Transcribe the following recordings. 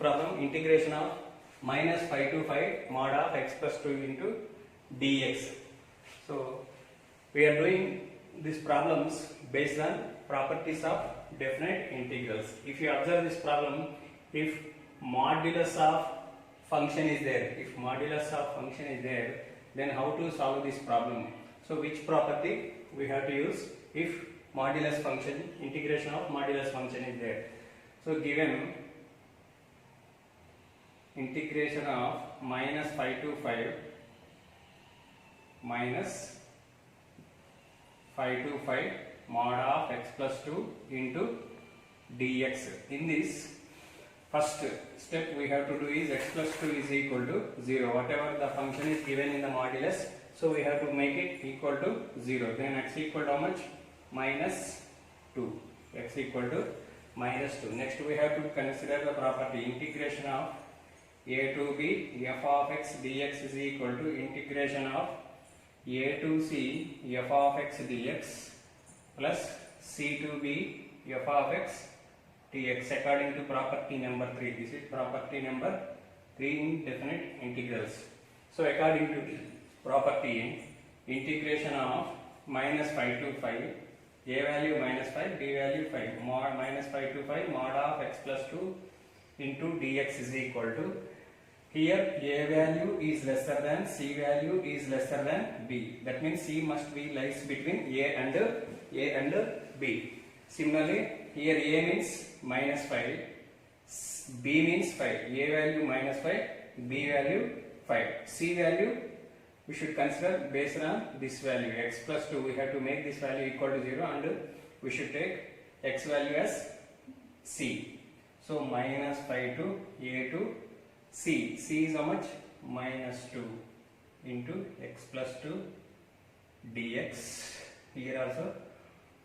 problem, integration of minus 5 to 5 mod of x plus 2 into dx. So we are doing these problems based on properties of definite integrals. If you observe this problem, if modulus of function is there, then how to solve this problem? So which property we have to use if modulus function, integration of modulus function is there? So given integration of minus 5 to 5 minus 5 to 5 mod of x plus 2 into dx. In this first step we have to do is x plus 2 is equal to 0. Whatever the function is given in the modulus, so we have to make it equal to 0. Then x equal to how much? Minus 2. X equal to minus 2. Next we have to consider the property integration of a to b f of x dx is equal to integration of a to c f of x dx plus c to b f of x dx according to property number 3. This is property number 3 in definite integrals. So according to property, integration of minus 5 to 5, a value minus 5, b value 5, mod minus 5 to 5 mod of x plus 2 into dx is equal to, here a value is lesser than, c value is lesser than b. That means c must be lies between a and b. Similarly, here a means minus 5, b means 5, a value minus 5, b value 5. C value we should consider based on this value x plus 2. We have to make this value equal to 0 and we should take x value as c. So minus 5 to a to c. C is how much? Minus 2 into x plus 2 dx. Here also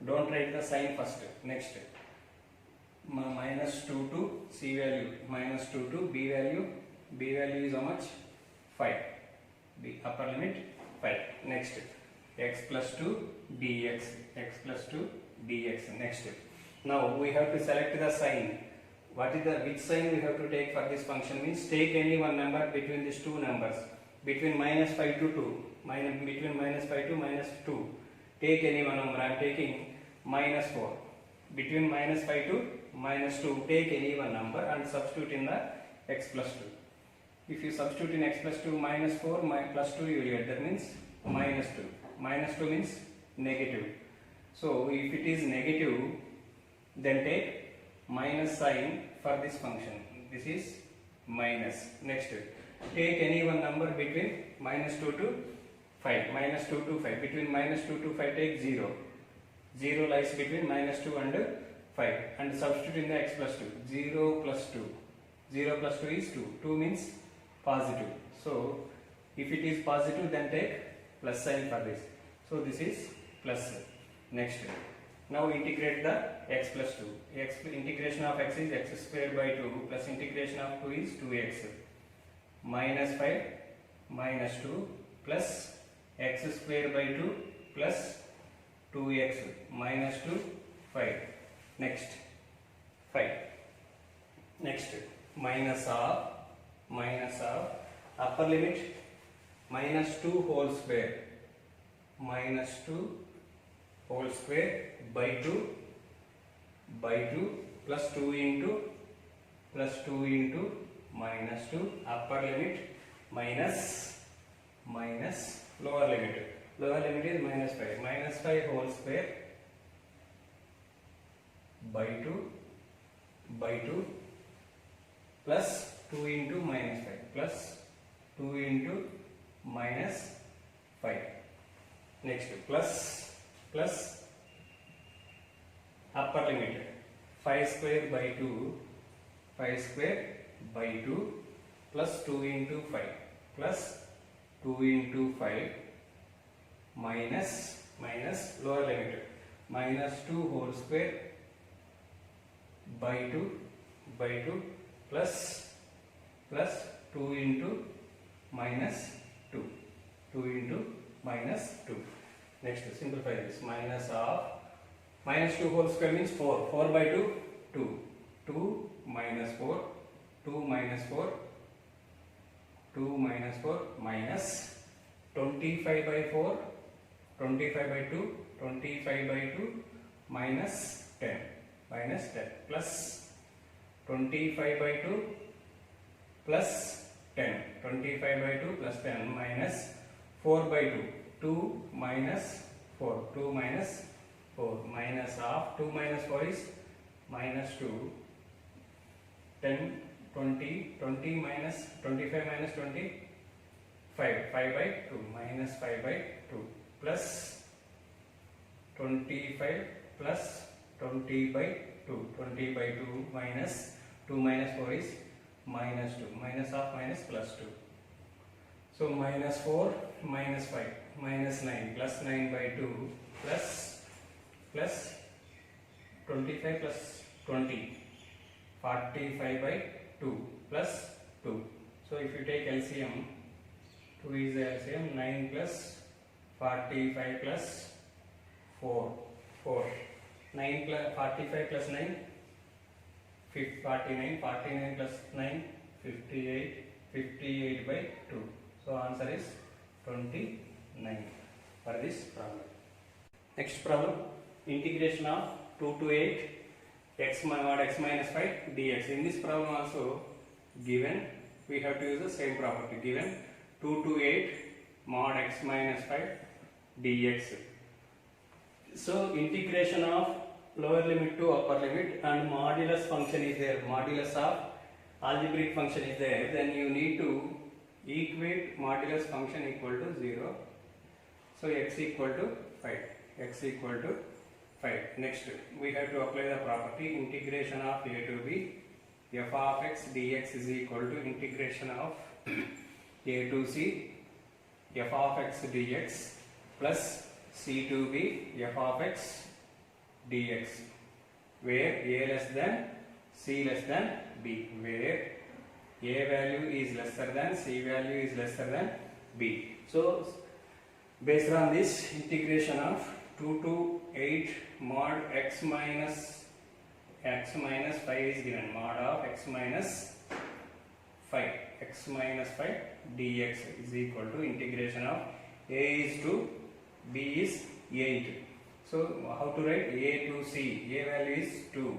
don't write the sign first. Next minus 2 to c value, minus 2 to b value. B value is how much? 5. B upper limit 5. Next x plus 2 dx. X plus 2 dx. Next now we have to select the sign. What is the which sign we have to take for this function? Means take any one number between these two numbers, between minus 5 to 2, between minus 5 to minus 2. Take any one number. I am taking minus 4. Between minus 5 to minus 2, take any one number and substitute in the x plus 2. If you substitute in x plus 2 minus 4 plus 2 you will get, that means minus 2. Minus 2 means negative. So if it is negative, then take minus sign for this function. This is minus. Next, take any one number between minus 2 to 5. Minus 2 to 5. Between minus 2 to 5 take 0. 0 lies between minus 2 and 5. And substitute in the x plus 2. 0 plus 2. 0 plus 2 is 2. 2 means positive. So if it is positive, then take plus sign for this. So this is plus. Next, now integrate the x plus 2. Integration of x is x squared by 2 plus integration of 2 is 2x. Minus 5 minus 2 plus x squared by 2 plus 2x minus 2 5. Next 5. Next minus of upper limit minus 2 whole square, minus 2 whole square by 2 plus 2 into minus 2 upper limit minus lower limit. Lower limit is minus 5. Minus 5 whole square by 2 plus 2 into minus 5 plus 2 into minus 5. Next plus upper limit 5 square by 2 plus 2 into 5 plus 2 into 5 minus lower limit minus 2 whole square by 2 plus 2 into minus 2 into minus 2. Next, simplify this. Minus 2 whole square means 4. 4 by 2, 2. 2 minus 4. 2 minus 4, 2 minus 4 minus 25 by 4, 25 by 2, 25 by 2 minus 10 plus 25 by 2 plus 10, 25 by 2 plus 10 minus 4 by 2, 2 minus 4, 2 minus 4 minus half, 2 minus 4 is minus 2, 10, 20, 20 minus 25 minus 20, 5 by 2 minus 5 by 2 plus 25 plus 20 by 2, 20 by 2 minus 2 minus 4 is minus 2, minus half minus plus 2. So minus 4 minus 5 minus 9 plus 9 by 2 plus 25 plus 20, 45 by 2 plus 2. So if you take LCM, 2 is the LCM, 9 plus 45 plus 4, 9 plus 45 plus 9, 49, 49 plus 9, 58, 58 by 2. So answer is 29 for this problem. Next problem, integration of 2 to 8 x mod x minus 5 dx. In this problem also given, we have to use the same property. Given 2 to 8 mod x minus 5 dx. So integration of lower limit to upper limit and modulus function is there, modulus of algebraic function is there, then you need to equate modulus function equal to 0. So x equal to 5, x equal to 5. Next we have to apply the property integration of a to b, f of x dx is equal to integration of a to c, f of x dx plus c to b, f of x dx, where a less than c less than b, where a value is lesser than c value is lesser than b. So based on this, integration of 2 to 8 mod x minus 5 is given, mod of x minus 5 dx is equal to integration of a is to b is 8. So how to write a to c? A value is 2.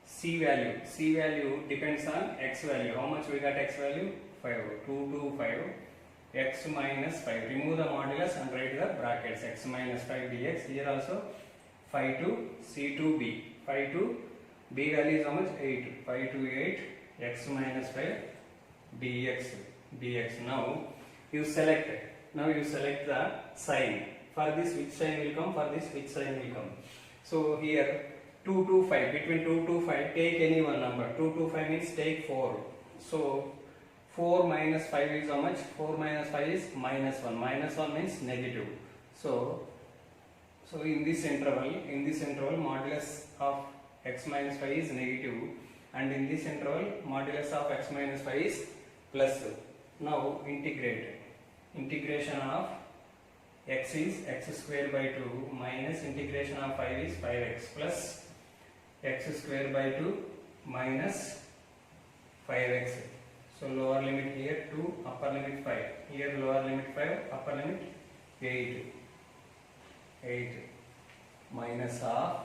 C value depends on x value. How much we got x value? 5. 2 to 5. X minus 5. Remove the modulus and write the brackets. X minus 5 dx. Here also 5 to c to b. 5 to b value is how much? 8. 5 to 8 x minus 5 dx. Now you select the sign. For this which sign will come, for this which sign will come. So here 2 to 5, between 2 to 5 take any one number. 2 to 5 means take 4. So 4 minus 5 is how much? 4 minus 5 is minus 1. Minus 1 means negative. So in this interval modulus of x minus 5 is negative, and in this interval modulus of x minus 5 is plus. Now integration of x is x square by 2 minus integration of 5 is 5x plus x square by 2 minus 5x. So lower limit here 2, upper limit 5. Here lower limit 5, upper limit 8. Minus of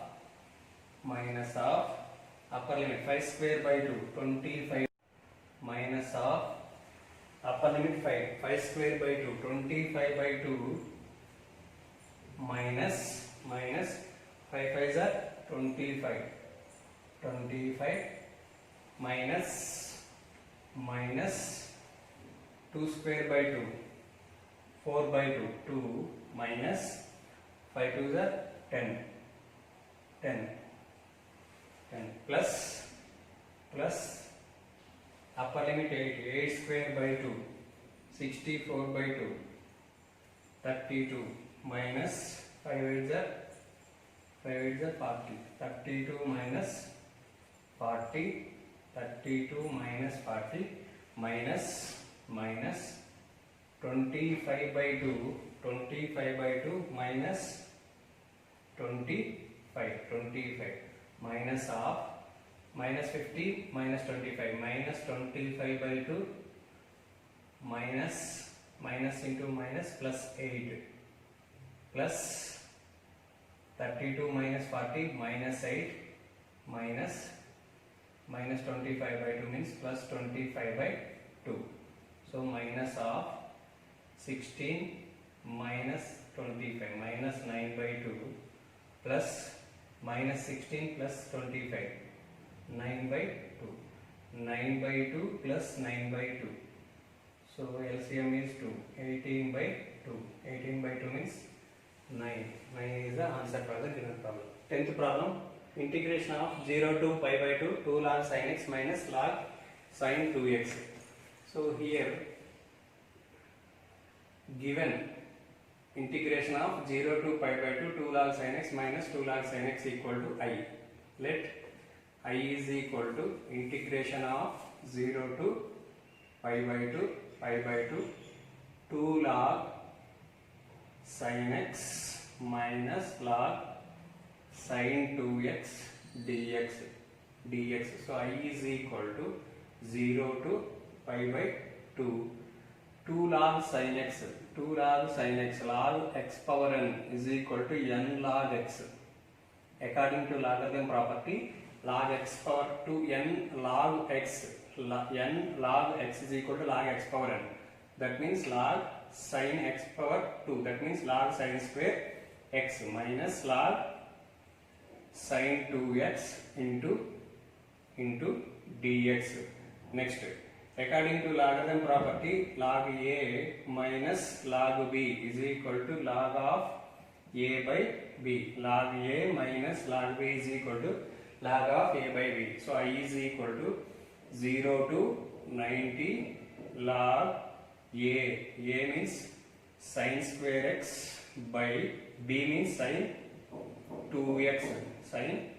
upper limit 5 square by 2, 25, minus of upper limit 5 square by 2, 25 by 2 minus 5 5s are 25 minus 2 square by 2, 4 by 2 minus 5 2s are 10 plus upper limit 8 square by 2, 64 by 2, 32 minus 5 8s are 40, 32 minus 40, 32 minus 40 minus 25 by 2 minus 25 minus of minus 50 minus 25 minus 25 by 2 minus minus into minus plus 8 plus 32 minus 40 minus 8 minus minus 25 by 2 means plus 25 by 2. So minus of 16 minus 25 minus 9 by 2 plus minus 16 plus 25 9 by 2 9 by 2 plus 9 by 2. So LCM is 2 18 by 2 18 by 2 means 9 is the answer for the given problem. 10th problem, integration of 0 to pi by 2 2 log sin x minus log sin 2x. So here given integration of 0 to pi by 2 2 log sin x minus 2 log sin x equal to I. Let I is equal to integration of 0 to pi by 2 2 log sin x minus log sin 2x dx. So I is equal to 0 to pi by 2 2 log sin x log x power n is equal to n log x. According to logarithm property, log x power 2 n log x is equal to log x power n. That means log sin x power 2, that means log sin square x minus log sin 2x into dx. Next, according to logarithm property, log a minus log b is equal to log of a by b. Log a minus log b is equal to log of a by b. So I is equal to 0 to 90 log a means sin square x by b means sin 2x sin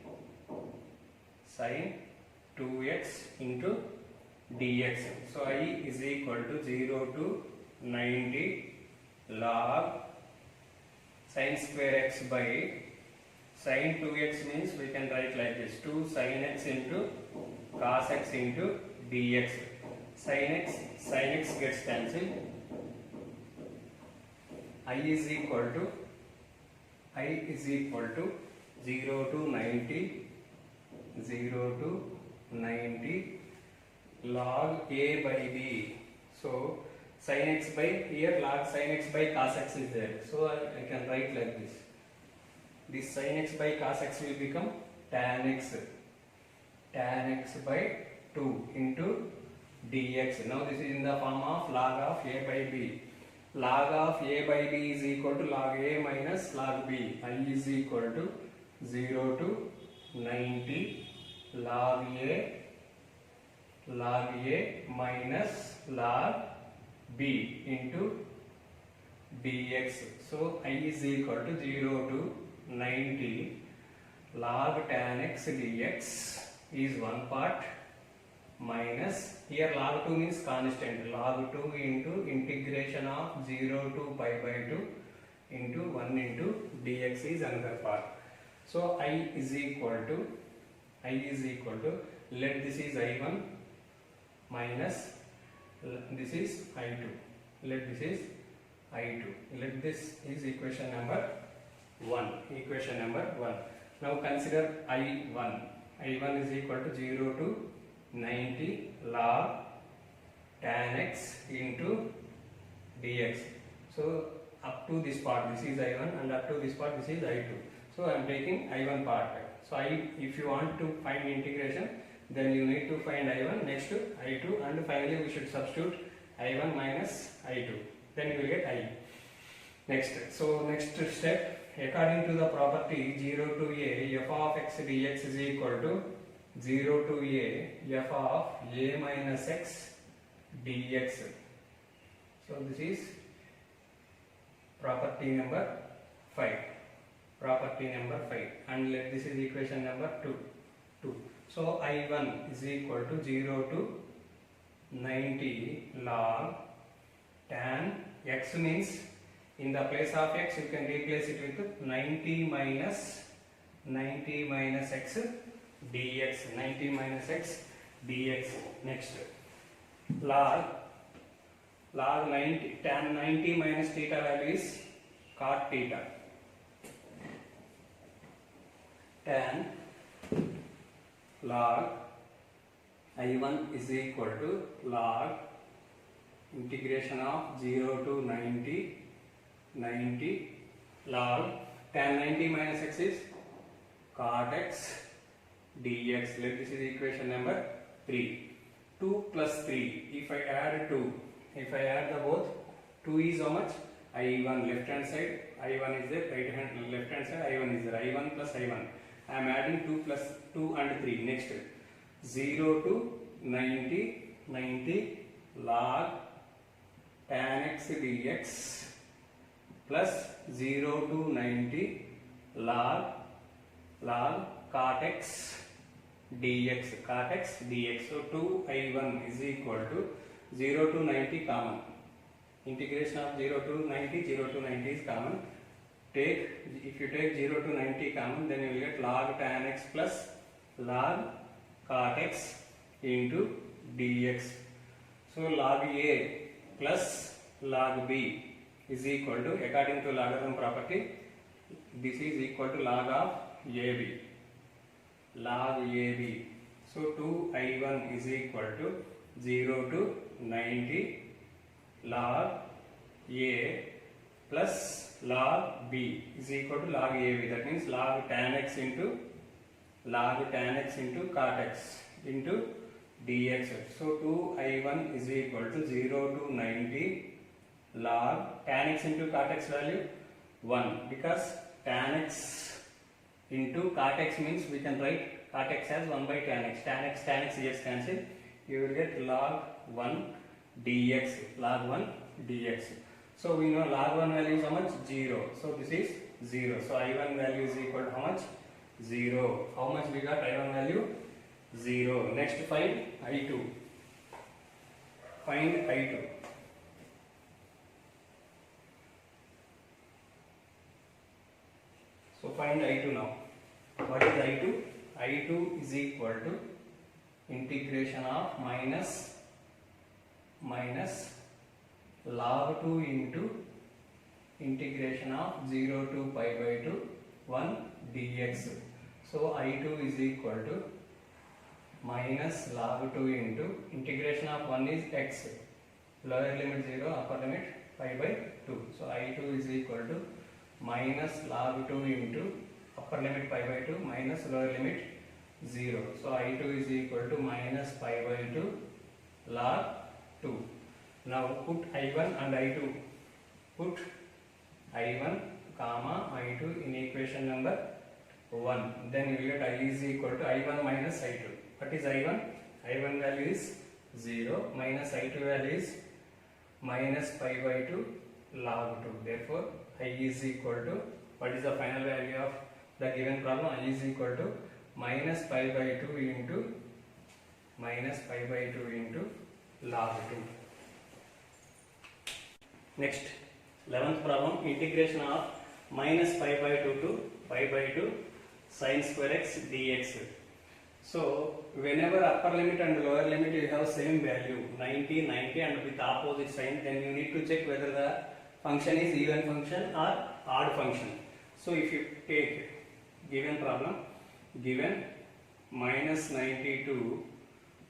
2x into dx. So I is equal to 0 to 90 log sin square x by sin 2x means we can write like this 2 sin x into cos x into dx. Sin x gets cancelled. I is equal to 0 to 90 log a by b. So sin x by here log sin x by cos x is there. So I can write like this. This sin x by cos x will become tan x by 2 into dx. Now this is in the form of log of a by b. Log of a by b is equal to log a minus log b. I is equal to 0 to 90 log a minus log b into dx. So I is equal to 0 to 90 log tan x dx is one part minus here log 2 means constant, log 2 into integration of 0 to pi by 2 into 1 into dx is another part. So I is equal to let this is I1 minus this is I2. Let this is I2. Let this is equation number 1. Now consider I1. I1 is equal to 0 to 90 log tan x into dx. So up to this part this is I1 and up to this part this is I2. So I am taking I1 part. So if you want to find integration, then you need to find I1, next to I2, and finally we should substitute I1 minus I2. Then you will get I. Next step, according to the property 0 to a f of x dx is equal to 0 to a f of a minus x dx. So this is property number 5. And let this is equation number 2. So I1 is equal to 0 to 90 log tan x means in the place of x you can replace it with 90 minus x dx, 90 minus x dx. Next, log 90, tan 90 minus theta value is cot theta. Tan log I1 is equal to log integration of 0 to 90 log tan 90 minus x is cot x dx. Let this is equation number 3. 2 plus 3. If I add 2, if I add the both, 2 is how much? I1 left hand side, I1 is there, right hand left hand side, I1 is there, I1 plus I1. I am adding 2 plus 2 and 3. Next, 0 to 90 log tan x dx plus 0 to 90 log cot x dx. So 2I1 is equal to 0 to 90 common. Integration of 0 to 90 is common. If you take 0 to 90 common, then you will get log tan x plus log cot x into dx. So log a plus log b is equal to, according to logarithm property, this is equal to log of ab. Log ab. So 2I1 is equal to 0 to 90 log a plus log b is equal to log ab. That means log tan x into cot x into dx. So 2I1 is equal to 0 to 90 log tan x into cot x value 1, because tan x into cot x means we can write cot x as 1 by tan x. Tan x gets cancelled. You will get log 1 dx. Log 1 dx. So we know log 1 value is how much? 0. So this is 0. So I1 value is equal to how much? 0. How much we got? I1 value 0. Next, find I2. Find I2. So find I2 now. What is I2? I2 is equal to integration of minus log 2 into integration of 0 to pi by 2 1 dx. So I2 is equal to minus log 2 into integration of 1 is x, lower limit 0, upper limit pi by 2. So I2 is equal to minus log 2 into upper limit pi by 2 minus lower limit 0. So I2 is equal to minus pi by 2 log 2. Now put I1 and I2. Put I1 comma I2 in equation number 1. Then you will get I is equal to I1 minus I2. What is I1? I1 value is 0 minus I2 value is minus pi by 2 log 2. Therefore, I is equal to, what is the final value of the given problem? I is equal to minus pi by 2 into log 2. Next, 11th problem, integration of minus pi by 2 to pi by 2 sin square x dx. So, whenever upper limit and lower limit you have same value, 90 and with opposite sign, then you need to check whether the function is even function or odd function. So, if you take given problem, given minus 92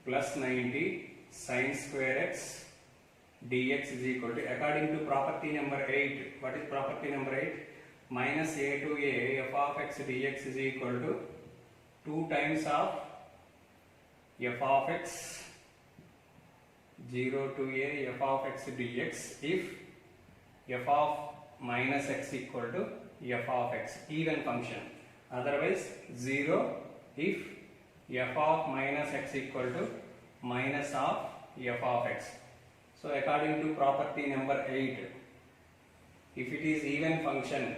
plus 90 sin square x dx is equal to, according to property number 8, what is property number 8? Minus a to a f of x dx is equal to 2 times of f of x 0 to a f of x dx if f of minus x equal to f of x, even function. Otherwise 0 if f of minus x equal to minus of f of x. So according to property number 8, if it is even function,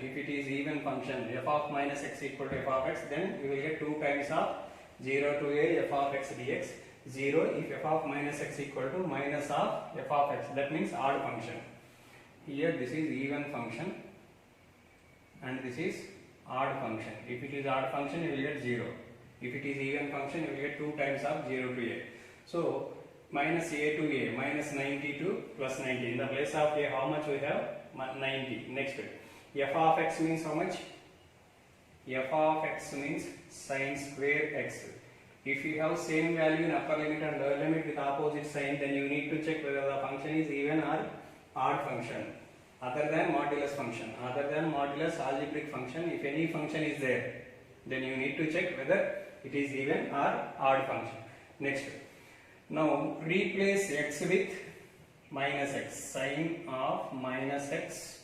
f of minus x equal to f of x, then you will get 2 times of 0 to a f of x dx. 0 if f of minus x equal to minus of f of x, that means odd function. Here this is even function and this is odd function. If it is odd function, you will get 0. If it is even function, you will get 2 times of 0 to a. So minus a to a, minus 90 to plus 90. In the place of a, how much we have? 90. Next, f of x means how much? F of x means sin square x. If you have same value in upper limit and lower limit with opposite sign, then you need to check whether the function is even or odd function, other than modulus function, other than modulus algebraic function. If any function is there, then you need to check whether it is even or odd function. Next, now replace x with minus x, sin of minus x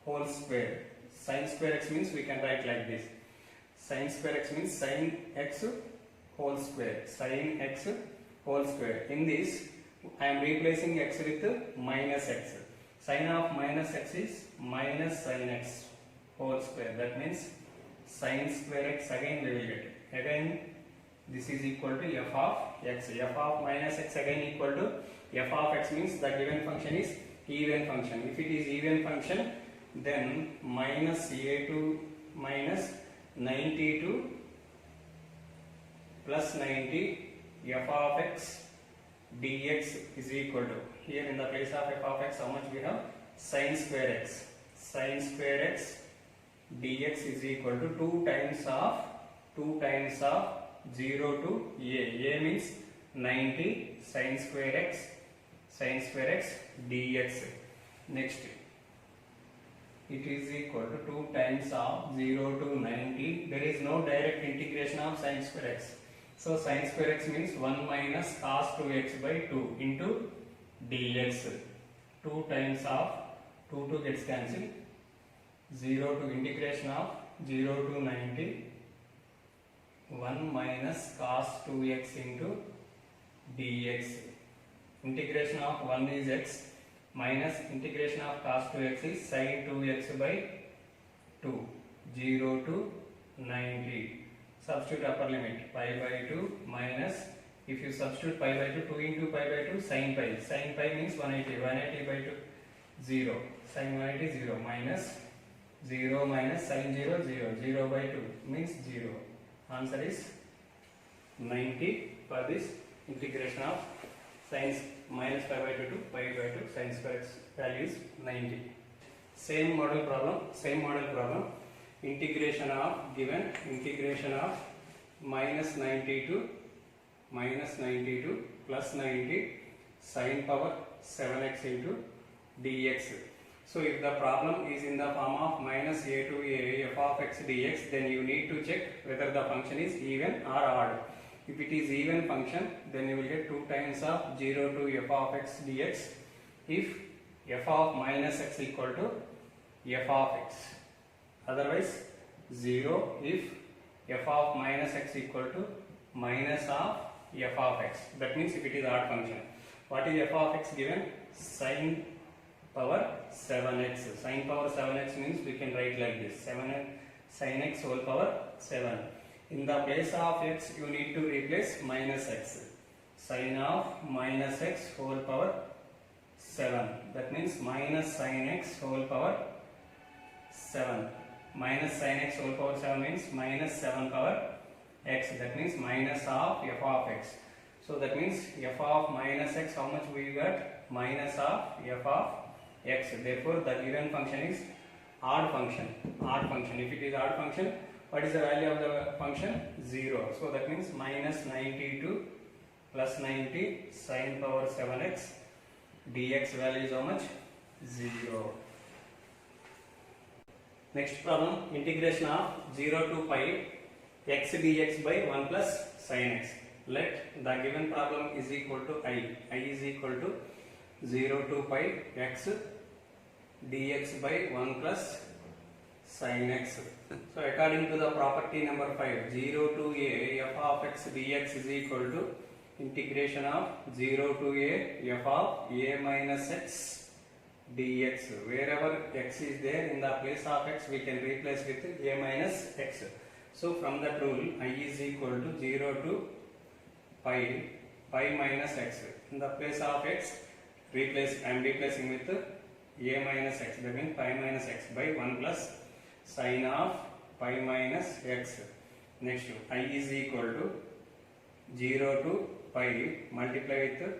whole square. Sin square x means we can write like this. Sin square x means sin x whole square, sin x whole square. In this, I am replacing x with minus x. Sin of minus x is minus sin x whole square. That means sin square x again we will get. Again, this is equal to f of x. F of minus x again equal to f of x means the given function is even function. If it is even function, then minus a to minus 90 to plus 90 f of x dx is equal to, here in the place of f of x, how much we have? Sin square x. Sin square x dx is equal to 2 times of 0 to a. A means 90 sin square x dx. Next, it is equal to 2 times of 0 to 90. There is no direct integration of sin square x. So sin square x means 1 minus cos 2x by 2 into dx. 2 times of 2 gets cancelled. 0 to integration of 0 to 90. 1 minus cos 2x into dx. Integration of 1 is x minus integration of cos 2x is sin 2x by 2. 0 to 90. Substitute upper limit pi by 2 minus, if you substitute pi by 2, 2 into pi by 2 sin pi. Sin pi means 180. 180 by 2 0. Sin 180 0 minus 0 minus sin 0 0. 0 by 2 means 0. Answer is 90 for this integration of sin minus pi by 2 to pi by 2 sin square x value is 90. Same model problem. Integration of given integration of minus 90 to plus 90 sin power 7x into dx. So if the problem is in the form of minus a to a f of x dx, then you need to check whether the function is even or odd. If it is even function, then you will get 2 times of 0 to f of x dx if f of minus x equal to f of x. Otherwise 0 if f of minus x equal to minus of f of x. That means if it is odd function. What is f of x given? Sin power 7x. Sin power 7x means we can write like this, 7 sin x whole power 7. In the place of x you need to replace minus x. Sin of minus x whole power 7. That means minus sin x whole power 7. Minus sin x whole power 7 means minus 7 power x. That means minus of f of x. So that means f of minus x, how much we got? Minus of f of x. Therefore the given function is odd function. If it is odd function, what is the value of the function? 0. So that means minus 90 to plus 90 sin power 7x dx value is how much? 0. Next problem, integration of 0 to pi x dx by 1 plus sin x. Let the given problem is equal to I is equal to 0 to pi x dx by 1 plus sin x. So according to the property number 5, 0 to a f of x dx is equal to integration of 0 to a f of a minus x dx. Wherever x is there, in the place of x we can replace with a minus x. So from that rule, I is equal to 0 to pi minus x. In the place of x, I am replacing with a minus x. That means pi minus x by 1 plus sin of pi minus x Next, I is equal to 0 to pi multiply with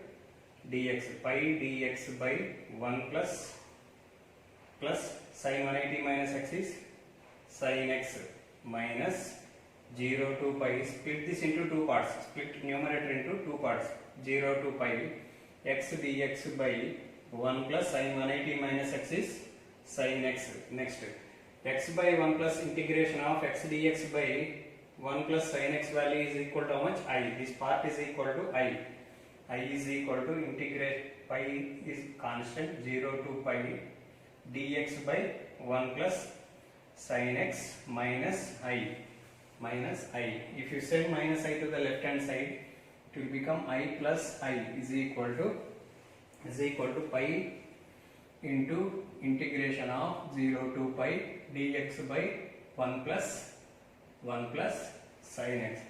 dx, pi dx by 1 plus sin 180 minus x is sin x minus 0 to pi. Split this into two parts, split numerator into two parts, 0 to pi x dx by 1 plus sin 180 minus x is sin x. Next, x by 1 plus integration of x dx by 1 plus sin x value is equal to how much? I. This part is equal to I. I is equal to integrate, pi is constant, 0 to pi dx by 1 plus sin x minus I. Minus I. If you send minus I to the left hand side, it will become I plus I is equal to pi into integration of 0 to pi dx by 1 plus sin x.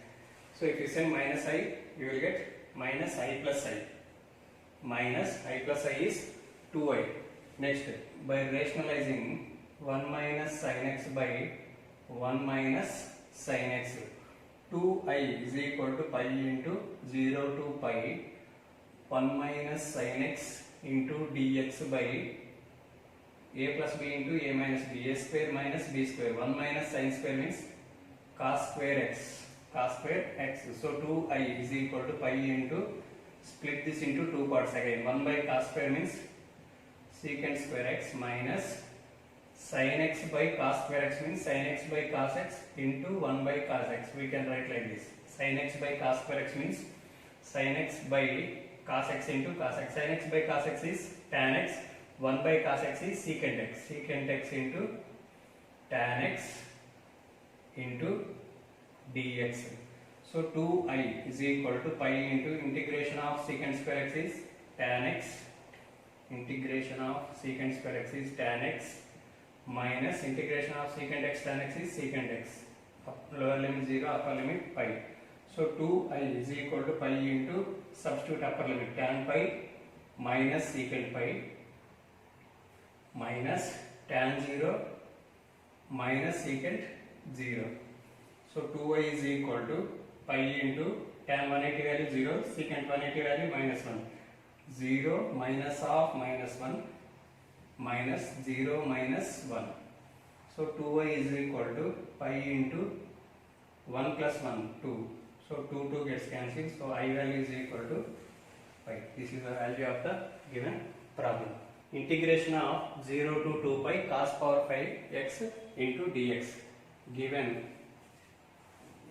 So if you send minus I, you will get minus I plus I. Minus I plus I is 2I. Next, by rationalizing 1 minus sin x by 1 minus sin x, 2I is equal to pi into 0 to pi 1 minus sin x into dx by a plus b into a minus b, a square minus b square. 1 minus sin square means cos square x. So 2I is equal to pi into, split this into two parts again. 1 by cos square means secant square x minus sin x by cos square x means sin x by cos x into 1 by cos x. We can write like this. Sin x by cos square x means sin x by cos x into cos x. Sin x by cos x is tan x. 1 by cos x is secant x. Secant x into tan x into dx. So 2I is equal to pi into integration of secant square x is tan x. Integration of secant square x is tan x minus integration of secant x tan x is secant x. Lower limit 0, upper limit pi. So 2I is equal to pi into, substitute upper limit, tan pi minus secant pi minus tan 0 minus secant 0. So 2I is equal to pi into tan 180 value 0, secant 180 value minus 1. 0 minus of minus 1 minus 0 minus 1. So 2I is equal to pi into 1 plus 1, 2. So 2 gets cancelled. So I value is equal to pi. This is the value of the given problem. Integration of 0 to 2 pi cos power 5 x into dx. Given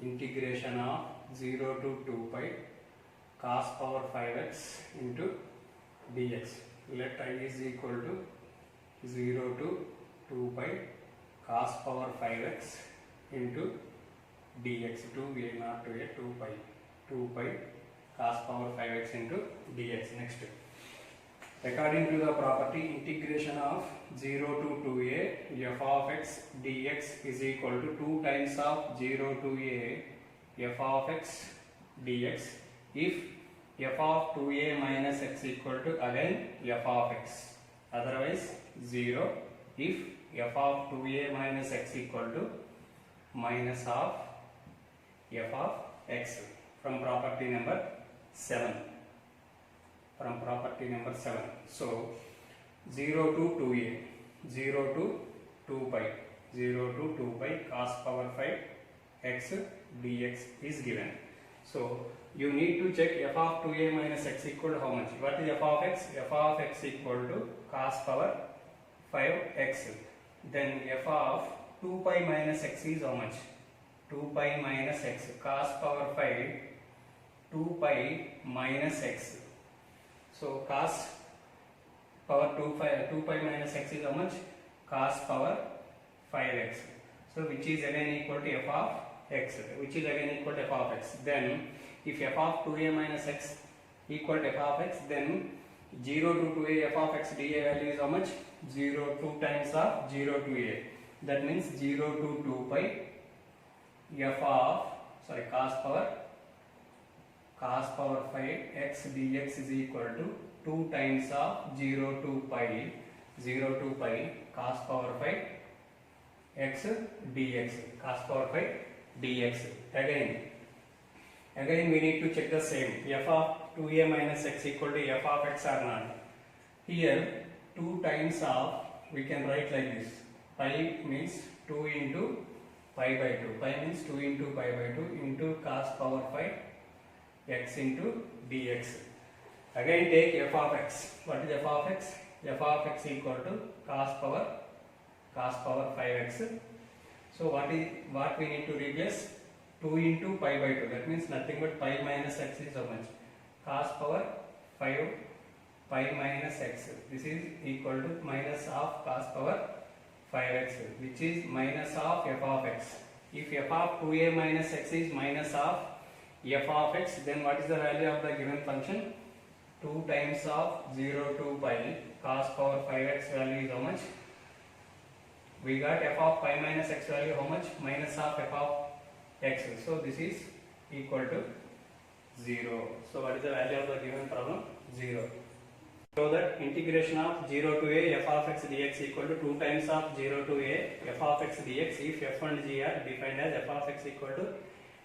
integration of 0 to 2 pi cos power 5x into dx. Let I is equal to 0 to 2 pi cos power 5x into dx. 2a not 2a, 2 pi cos power 5x into dx. Next, according to the property, integration of 0 to 2a f of x dx is equal to 2 times of 0 to a f of x dx if f of 2a minus x equal to again f of x, otherwise 0 if f of 2a minus x equal to minus of f of x. From property number 7. So 0 to 2a, 0 to 2 pi, 0 to 2 pi cos power 5 x dx is given. So you need to check f of 2a minus x equal to how much? What is f of x? F of x equal to cos power 5x. Then f of 2 pi minus x is how much? 2 pi minus x, cos power 5, 2 pi minus x. So cos power 2 pi minus x is how much? Cos power 5x. So which is again equal to f of x, which is again equal to f of x. Then if f of 2a minus x equal to f of x, then 0 to 2a f of x dA value is how much? 0, 2 times of 0 to a. That means 0 to 2 pi f of, cos power 5 x dx is equal to 2 times of 0 to pi cos power 5 x dx, cos power 5 dx. Again we need to check the same. F of 2a minus x equal to f of x or not. Here 2 times of, we can write like this. Pi means 2 into pi by 2. Pi means 2 into pi by 2 into cos power 5 x into dx. Again take f of x. What is f of x? F of x equal to cos power 5x. So what we need to replace? 2 into pi by 2. That means nothing but pi minus x is how much? Cos power 5 pi minus x. This is equal to minus of cos power 5x, which is minus of f of x. If f of 2a minus x is minus of f of x, then what is the value of the given function? 2 times of 0 to pi cos power 5x value is how much? We got f of pi minus x value how much? Minus of f of x. So this is equal to 0. So what is the value of the given problem? 0. So that integration of 0 to a f of x dx equal to 2 times of 0 to a f of x dx if f and g are defined as f of x equal to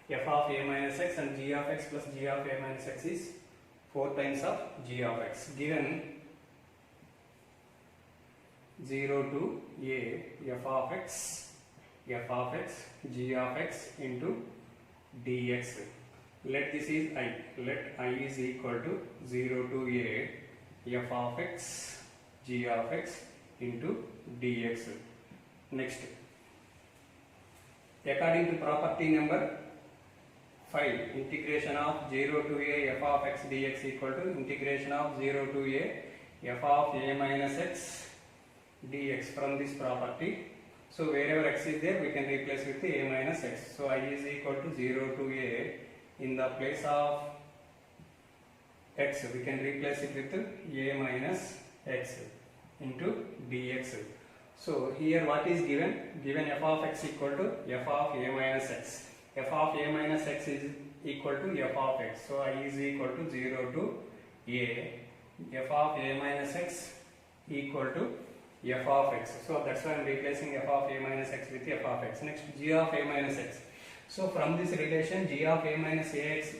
f of a minus x and g of x plus g of a minus x is 4 times of g of x. Given 0 to a f of x g of x into dx. Let this is I. Let I is equal to 0 to a f of x g of x into dx. Next, according to property number 5, integration of 0 to a f of x dx equal to integration of 0 to a f of a minus x dx from this property. So wherever x is there, we can replace with a minus x. So I is equal to 0 to a. In the place of x, we can replace it with a minus x into dx. So here what is given? Given f of x equal to f of a minus x. F of a minus x is equal to f of x. So I is equal to 0 to a. F of a minus x equal to f of x. So that's why I am replacing f of a minus x with f of x. Next, g of a minus x. So from this relation, g of a minus x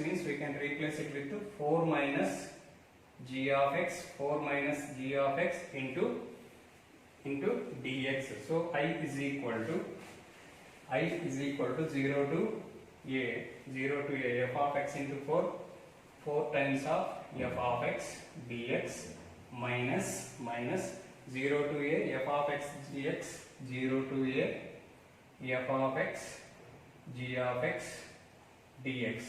means we can replace it with 4 minus g of x into dx. So I is equal to 0 to a f of x into 4 times of f of x dx minus 0 to a f of x dx 0 to a f of x g of x dx.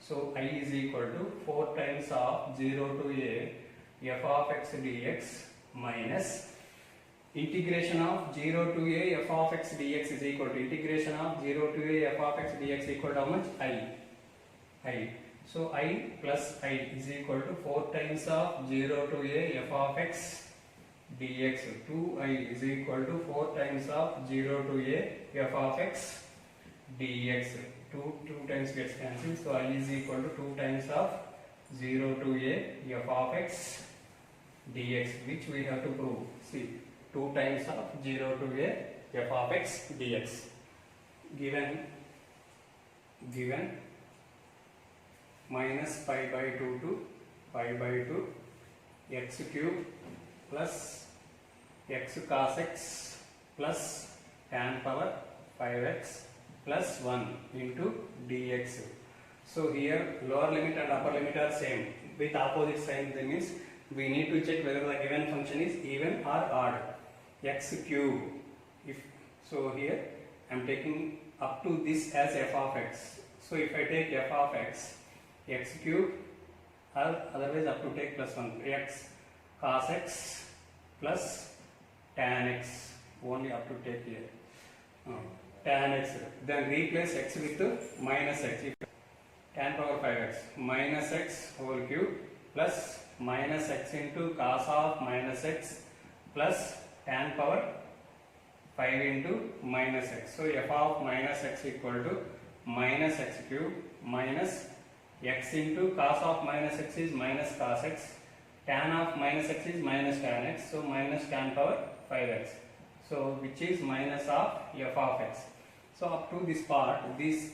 So I is equal to 4 times of 0 to a f of x dx minus integration of 0 to a f of x dx is equal to integration of 0 to a f of x dx equal to how much? I. So I plus I is equal to 4 times of 0 to a f of x dx. 2I is equal to 4 times of 0 to a f of x dx. 2 times gets cancelled. So I is equal to 2 times of 0 to a f of x dx, which we have to prove. See, 2 times of 0 to a f of x dx. Given minus pi by 2 to pi by 2 x cube plus x cos x plus tan power 5x plus 1 into dx. So here lower limit and upper limit are same with opposite sign. That means we need to check whether the given function is even or odd. X cube. So here I am taking up to this as f of x. So if I take f of x cube, or otherwise up to take plus 1, x cos x plus tan x, only up to take here tan x. Then replace x with minus x. Tan power 5x minus x whole cube plus minus x into cos of minus x plus tan power 5 into minus x. So f of minus x equal to minus x cube minus x into cos of minus x is minus cos x, tan of minus x is minus tan x, so minus tan power 5x. So which is minus of f of x. So up to this part, these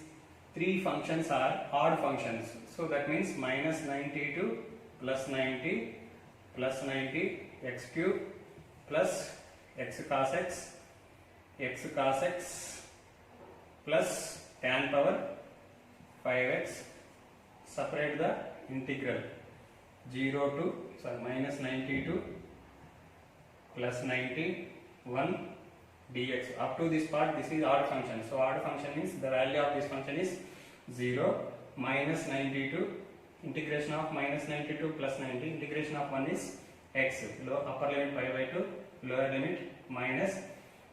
three functions are odd functions. So that means minus 90 to plus 90 x cube plus x cos x plus tan power 5x. Separate the integral minus 90 to plus 90 1 dx. Up to this part, this is odd function. So odd function means the value of this function is 0. Minus 90 to integration of minus 90 to plus 90. Integration of 1 is x. Upper limit pi by 2. Lower limit minus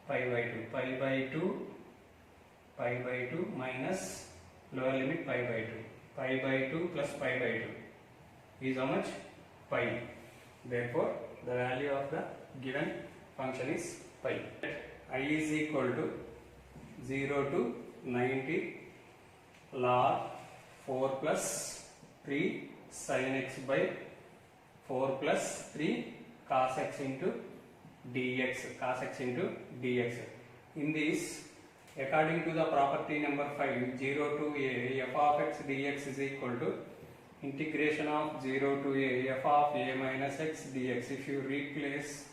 pi by 2. Pi by 2 minus lower limit pi by 2. Pi by 2 plus pi by 2 is how much? Pi. Therefore, the value of the given function is pi. I is equal to 0 to 90 log 4 plus 3 sin x by 4 plus 3 cos x into dx. In this, according to the property number 5, 0 to a f of x dx is equal to integration of 0 to a f of a minus x dx. If you replace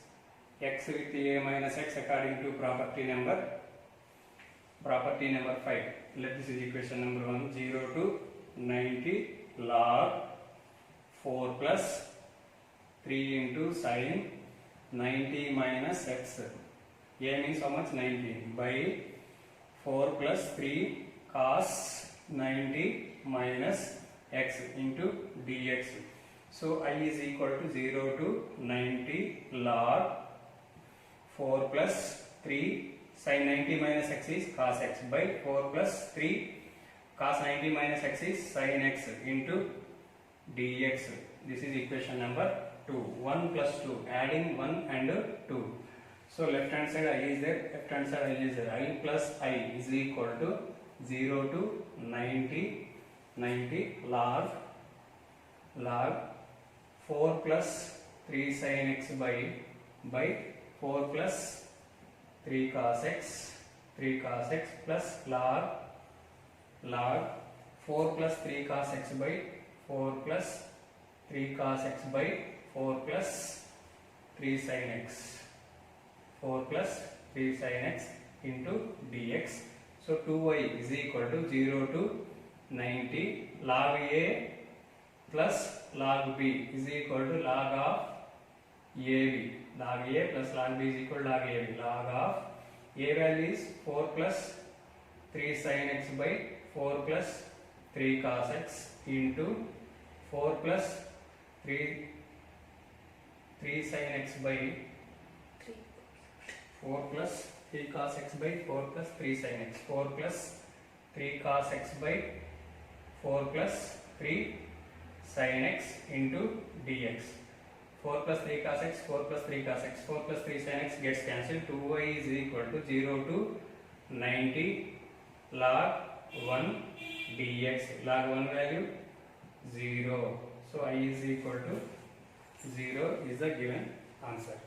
x with a minus x according to property number 5, let this is equation number 1. 0 to 90 log 4 plus 3 into sin 90 minus x. A means how much? 90 by 4 plus 3 cos 90 minus x into dx. So I is equal to 0 to 90 log 4 plus 3 sin 90 minus x is cos x by 4 plus 3 cos 90 minus x is sin x into dx. This is equation number 2. 1 plus 2, adding 1 and 2. So left hand side I is there, left hand side I is there. I plus I is equal to 0 to 90 log 4 plus 3 sin x by 4 plus 3 cos x plus log 4 plus 3 cos x by 4 plus 3 cos x by 4 plus 3 sin x. 4 plus 3 sin x into dx. So 2y is equal to 0 to 90 log a plus log b is equal to log of ab. Log a plus log b is equal to log ab. Log of a value is 4 plus 3 sin x by 4 plus 3 cos x into 4 plus 3 sin x by 4 plus 3 cos x by 4 plus 3 sin x. 4 plus 3 cos x by 4 plus 3 sin x into dx. 4 plus 3 cos x, 4 plus 3 cos x, 4 plus 3 sin x gets cancelled. 2y is equal to 0 to 90 log 1 dx. Log 1 value 0. So I is equal to 0 is the given answer.